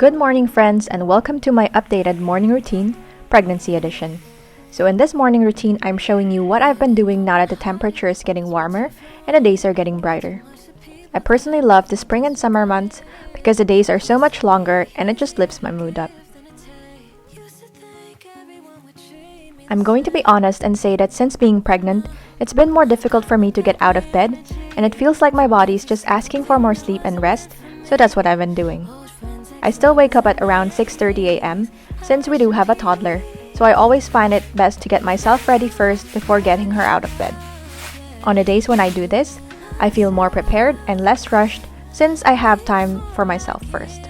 Good morning, friends, and welcome to my updated morning routine, pregnancy edition. So in this morning routine, I'm showing you what I've been doing now that the temperature is getting warmer and the days are getting brighter. I personally love the spring and summer months because the days are so much longer and it just lifts my mood up. I'm going to be honest and say that since being pregnant, it's been more difficult for me to get out of bed, and it feels like my body's just asking for more sleep and rest, so that's what I've been doing. I still wake up at around 6:30 a.m. since we do have a toddler, so I always find it best to get myself ready first before getting her out of bed. On the days when I do this, I feel more prepared and less rushed since I have time for myself first.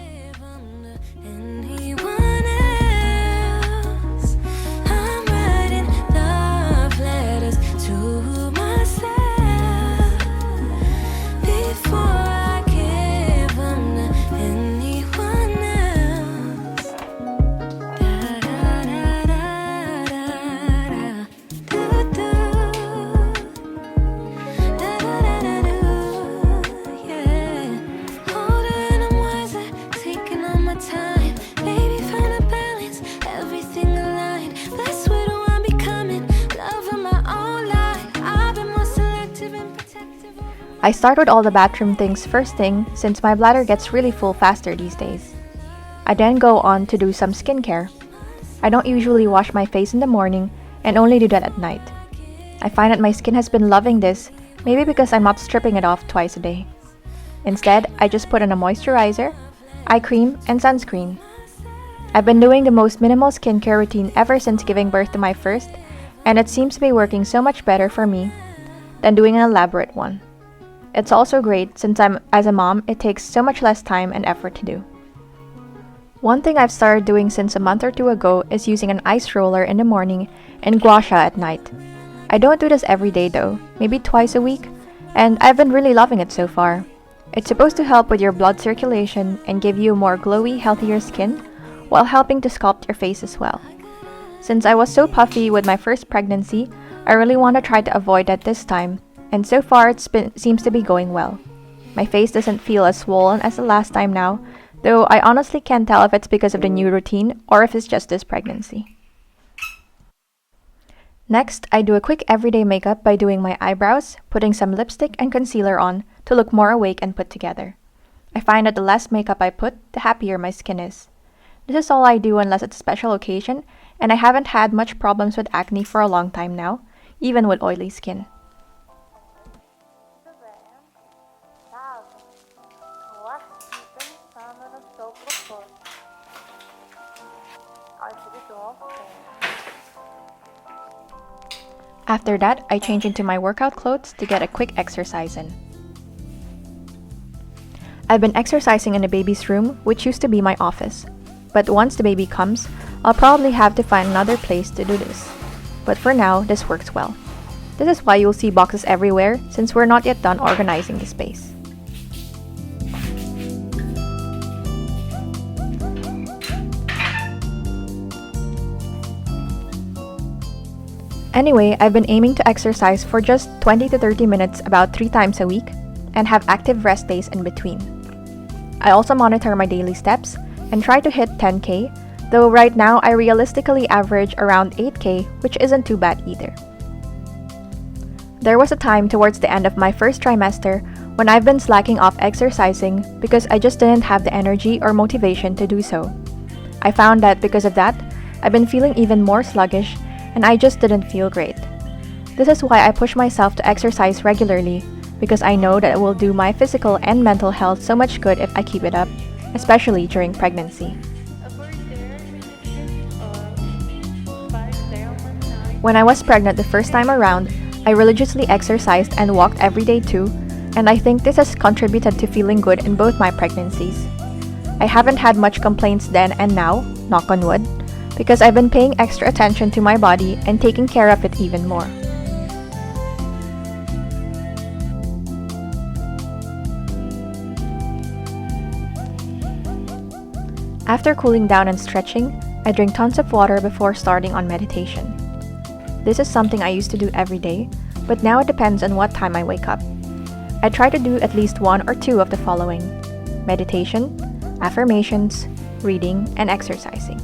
I start with all the bathroom things first thing since my bladder gets really full faster these days. I then go on to do some skincare. I don't usually wash my face in the morning and only do that at night. I find that my skin has been loving this, maybe because I'm not stripping it off twice a day. Instead, I just put on a moisturizer, eye cream, and sunscreen. I've been doing the most minimal skincare routine ever since giving birth to my first, and it seems to be working so much better for me than doing an elaborate one. It's also great since as a mom, it takes so much less time and effort to do. One thing I've started doing since a month or two ago is using an ice roller in the morning and gua sha at night. I don't do this every day though, maybe twice a week, and I've been really loving it so far. It's supposed to help with your blood circulation and give you a more glowy, healthier skin, while helping to sculpt your face as well. Since I was so puffy with my first pregnancy, I really want to try to avoid that this time, and so far it seems to be going well. My face doesn't feel as swollen as the last time now, though I honestly can't tell if it's because of the new routine or if it's just this pregnancy. Next, I do a quick everyday makeup by doing my eyebrows, putting some lipstick and concealer on to look more awake and put together. I find that the less makeup I put, the happier my skin is. This is all I do unless it's a special occasion, and I haven't had much problems with acne for a long time now, even with oily skin. After that, I change into my workout clothes to get a quick exercise in. I've been exercising in the baby's room, which used to be my office. But once the baby comes, I'll probably have to find another place to do this. But for now, this works well. This is why you'll see boxes everywhere since we're not yet done organizing the space. Anyway, I've been aiming to exercise for just 20 to 30 minutes about 3 times a week and have active rest days in between. I also monitor my daily steps and try to hit 10K, though right now I realistically average around 8K, which isn't too bad either. There was a time towards the end of my first trimester when I've been slacking off exercising because I just didn't have the energy or motivation to do so. I found that because of that, I've been feeling even more sluggish and I just didn't feel great. This is why I push myself to exercise regularly, because I know that it will do my physical and mental health so much good if I keep it up, especially during pregnancy. When I was pregnant the first time around, I religiously exercised and walked every day too, and I think this has contributed to feeling good in both my pregnancies. I haven't had much complaints then and now, knock on wood, because I've been paying extra attention to my body and taking care of it even more. After cooling down and stretching, I drink tons of water before starting on meditation. This is something I used to do every day, but now it depends on what time I wake up. I try to do at least 1 or 2 of the following: meditation, affirmations, reading, and exercising.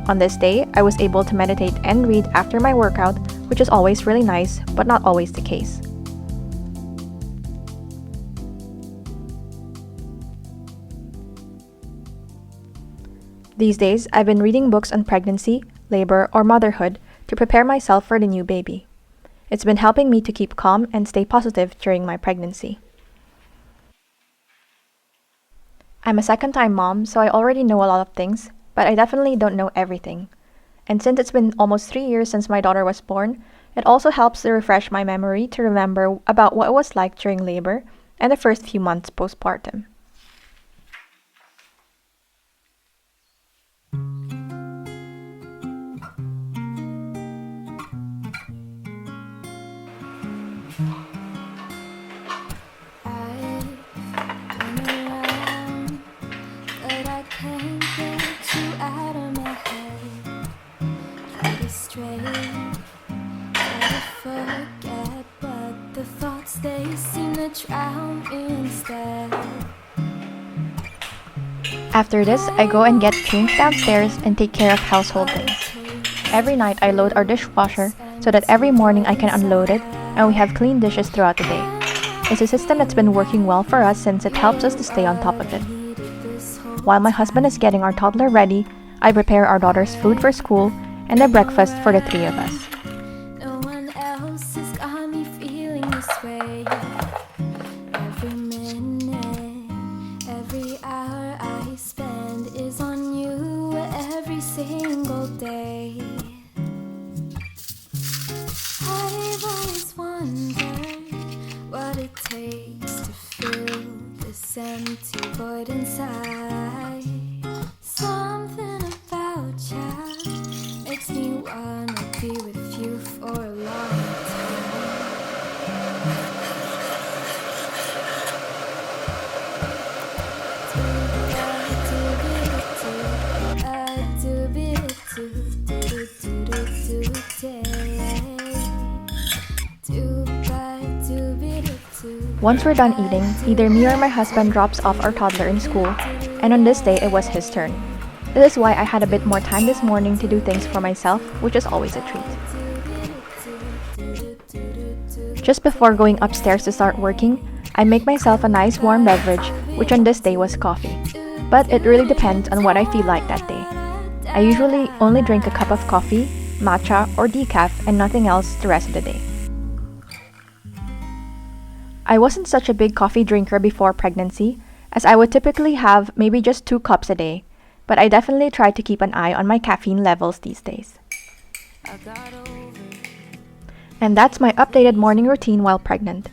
On this day, I was able to meditate and read after my workout, which is always really nice, but not always the case. These days, I've been reading books on pregnancy, labor, or motherhood to prepare myself for the new baby. It's been helping me to keep calm and stay positive during my pregnancy. I'm a second-time mom, so I already know a lot of things, but I definitely don't know everything. And since it's been almost 3 years since my daughter was born, it also helps to refresh my memory to remember about what it was like during labor and the first few months postpartum. After this, I go and get changed downstairs and take care of household things. Every night I load our dishwasher so that every morning I can unload it and we have clean dishes throughout the day. It's a system that's been working well for us since it helps us to stay on top of it. While my husband is getting our toddler ready, I prepare our daughter's food for school and a breakfast for the three of us. No one else has got me feeling this way. Every minute, every hour I spend is on you every single day. I've always wondered what it takes to fill this empty void inside. Something about you makes me wanna be with you for a long time. Once we're done eating, either me or my husband drops off our toddler in school, and on this day it was his turn. This is why I had a bit more time this morning to do things for myself, which is always a treat. Just before going upstairs to start working, I make myself a nice warm beverage, which on this day was coffee. But it really depends on what I feel like that day. I usually only drink a cup of coffee, matcha, or decaf and nothing else the rest of the day. I wasn't such a big coffee drinker before pregnancy, as I would typically have maybe just 2 cups a day, but I definitely try to keep an eye on my caffeine levels these days. And that's my updated morning routine while pregnant.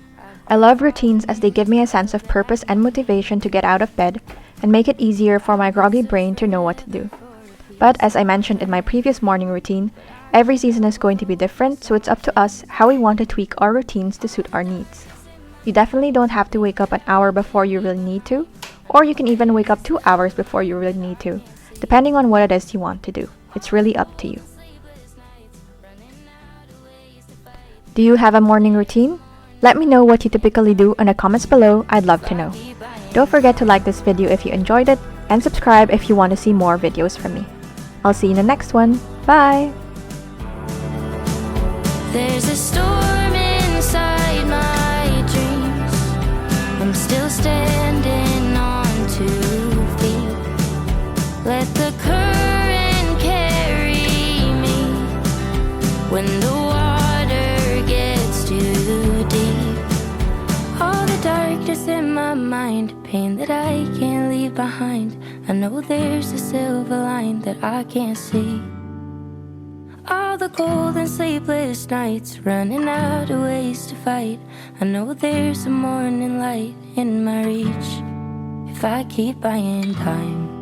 I love routines as they give me a sense of purpose and motivation to get out of bed and make it easier for my groggy brain to know what to do. But as I mentioned in my previous morning routine, every season is going to be different, so it's up to us how we want to tweak our routines to suit our needs. You definitely don't have to wake up an hour before you really need to, or you can even wake up 2 hours before you really need to, depending on what it is you want to do. It's really up to you. Do you have a morning routine? Let me know what you typically do in the comments below. I'd love to know. Don't forget to like this video if you enjoyed it, and subscribe if you want to see more videos from me. I'll see you in the next one. Bye! There's a storm inside my dreams. I'm still standing on 2 feet. Let the current carry me when the water gets too deep. All the darkness in my mind, pain that I can't leave behind. I know there's a silver line that I can't see. All the cold and sleepless nights, running out of ways to fight. I know there's a morning light in my reach if I keep buying time.